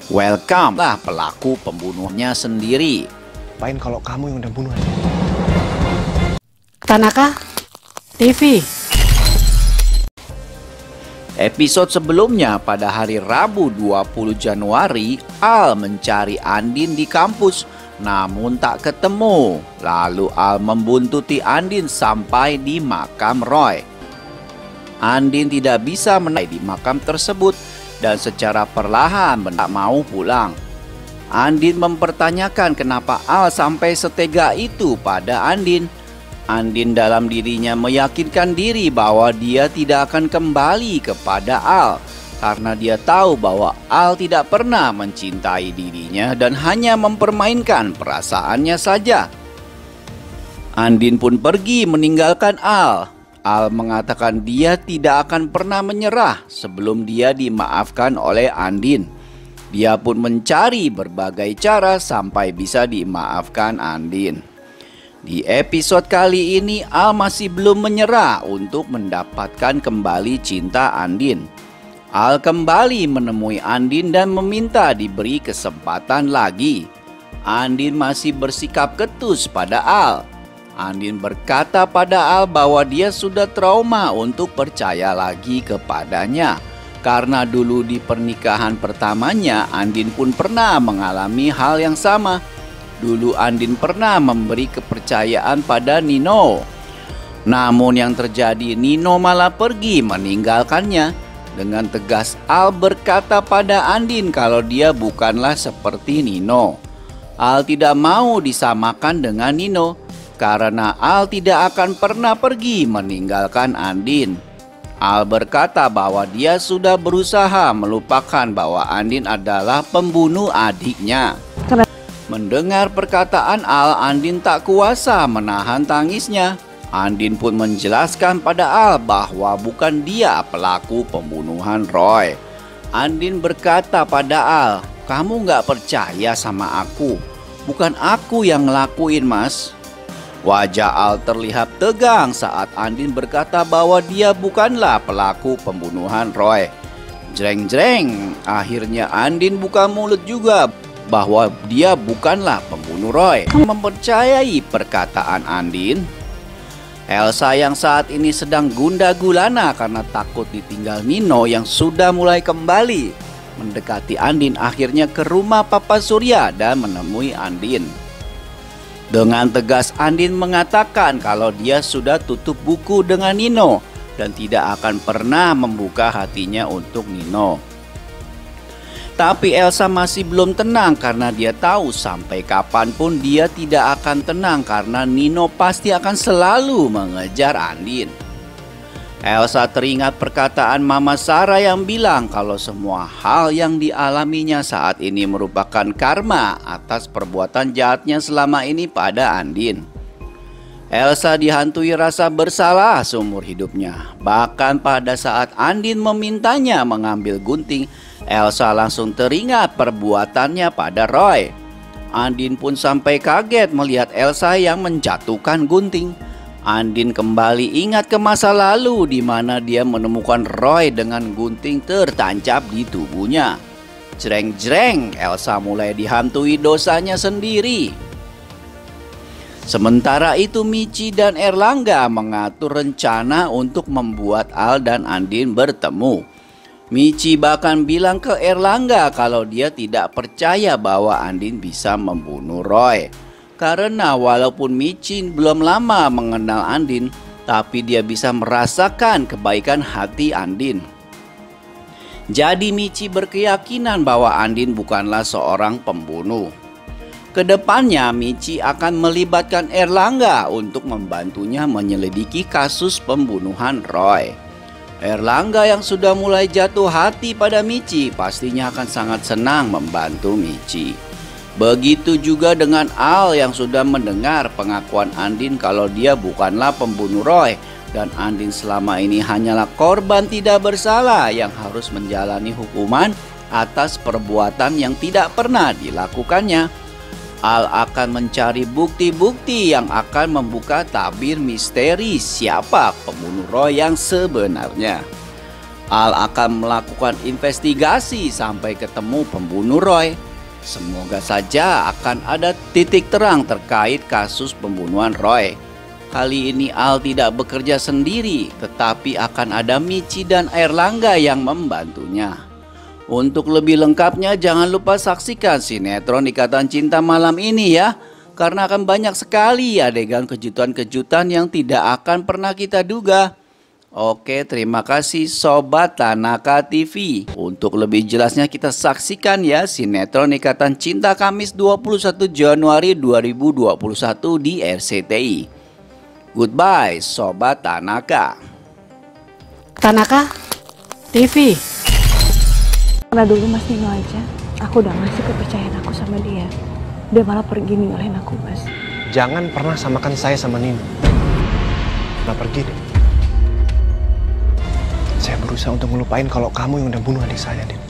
Welcome lah pelaku pembunuhnya sendiri. Apain kalau kamu yang udah bunuh? Tanaka TV. Episode sebelumnya pada hari Rabu 20 Januari, Al mencari Andin di kampus, namun tak ketemu. Lalu Al membuntuti Andin sampai di makam Roy. Andin tidak bisa menaik di makam tersebut dan secara perlahan tak mau pulang. Andin mempertanyakan kenapa Al sampai setega itu pada Andin. Andin dalam dirinya meyakinkan diri bahwa dia tidak akan kembali kepada Al karena dia tahu bahwa Al tidak pernah mencintai dirinya dan hanya mempermainkan perasaannya saja. Andin pun pergi meninggalkan Al. Al mengatakan dia tidak akan pernah menyerah sebelum dia dimaafkan oleh Andin. Dia pun mencari berbagai cara sampai bisa dimaafkan Andin. Di episode kali ini Al masih belum menyerah untuk mendapatkan kembali cinta Andin. Al kembali menemui Andin dan meminta diberi kesempatan lagi. Andin masih bersikap ketus pada Al. Andin berkata pada Al bahwa dia sudah trauma untuk percaya lagi kepadanya. Karena dulu di pernikahan pertamanya Andin pun pernah mengalami hal yang sama. Dulu Andin pernah memberi kepercayaan pada Nino. Namun yang terjadi, Nino malah pergi meninggalkannya. Dengan tegas Al berkata pada Andin kalau dia bukanlah seperti Nino. Al tidak mau disamakan dengan Nino karena Al tidak akan pernah pergi meninggalkan Andin. Al berkata bahwa dia sudah berusaha melupakan bahwa Andin adalah pembunuh adiknya. Mendengar perkataan Al, Andin tak kuasa menahan tangisnya. Andin pun menjelaskan pada Al bahwa bukan dia pelaku pembunuhan Roy. Andin berkata pada Al, "Kamu gak percaya sama aku? Bukan aku yang ngelakuin, Mas." Wajah Al terlihat tegang saat Andin berkata bahwa dia bukanlah pelaku pembunuhan Roy. Jreng-jreng, akhirnya Andin buka mulut juga bahwa dia bukanlah pembunuh Roy. Mempercayai perkataan Andin. Elsa yang saat ini sedang gundah gulana karena takut ditinggal Nino yang sudah mulai kembali mendekati Andin akhirnya ke rumah Papa Surya dan menemui Andin. Dengan tegas Andin mengatakan kalau dia sudah tutup buku dengan Nino dan tidak akan pernah membuka hatinya untuk Nino. Tapi Elsa masih belum tenang karena dia tahu sampai kapanpun dia tidak akan tenang karena Nino pasti akan selalu mengejar Andin. Elsa teringat perkataan Mama Sarah yang bilang kalau semua hal yang dialaminya saat ini merupakan karma atas perbuatan jahatnya selama ini pada Andin. Elsa dihantui rasa bersalah seumur hidupnya. Bahkan pada saat Andin memintanya mengambil gunting, Elsa langsung teringat perbuatannya pada Roy. Andin pun sampai kaget melihat Elsa yang menjatuhkan gunting. Andin kembali ingat ke masa lalu di mana dia menemukan Roy dengan gunting tertancap di tubuhnya. Jreng-jreng, Elsa mulai dihantui dosanya sendiri. Sementara itu Michi dan Erlangga mengatur rencana untuk membuat Al dan Andin bertemu. Michi bahkan bilang ke Erlangga kalau dia tidak percaya bahwa Andin bisa membunuh Roy. Karena walaupun Michi belum lama mengenal Andin, tapi dia bisa merasakan kebaikan hati Andin. Jadi Michi berkeyakinan bahwa Andin bukanlah seorang pembunuh. Kedepannya Michi akan melibatkan Erlangga untuk membantunya menyelidiki kasus pembunuhan Roy. Erlangga yang sudah mulai jatuh hati pada Michi pastinya akan sangat senang membantu Michi. Begitu juga dengan Al yang sudah mendengar pengakuan Andin kalau dia bukanlah pembunuh Roy dan Andin selama ini hanyalah korban tidak bersalah yang harus menjalani hukuman atas perbuatan yang tidak pernah dilakukannya. Al akan mencari bukti-bukti yang akan membuka tabir misteri siapa pembunuh Roy yang sebenarnya. Al akan melakukan investigasi sampai ketemu pembunuh Roy. Semoga saja akan ada titik terang terkait kasus pembunuhan Roy. Kali ini Al tidak bekerja sendiri, tetapi akan ada Michi dan Airlangga yang membantunya. Untuk lebih lengkapnya jangan lupa saksikan sinetron Ikatan Cinta malam ini ya. Karena akan banyak sekali adegan kejutan-kejutan yang tidak akan pernah kita duga. Oke, terima kasih Sobat Tanaka TV. Untuk lebih jelasnya kita saksikan ya sinetron Ikatan Cinta Kamis 21 Januari 2021 di RCTI. Goodbye Sobat Tanaka. Tanaka TV. Karena dulu Mas Nino aja, aku udah ngasih kepercayaan aku sama dia. Dia malah pergi ninggalin aku, Mas. Jangan pernah samakan saya sama Nino. Nah pergi deh. Saya berusaha untuk ngelupain kalau kamu yang udah bunuh adik saya, Din.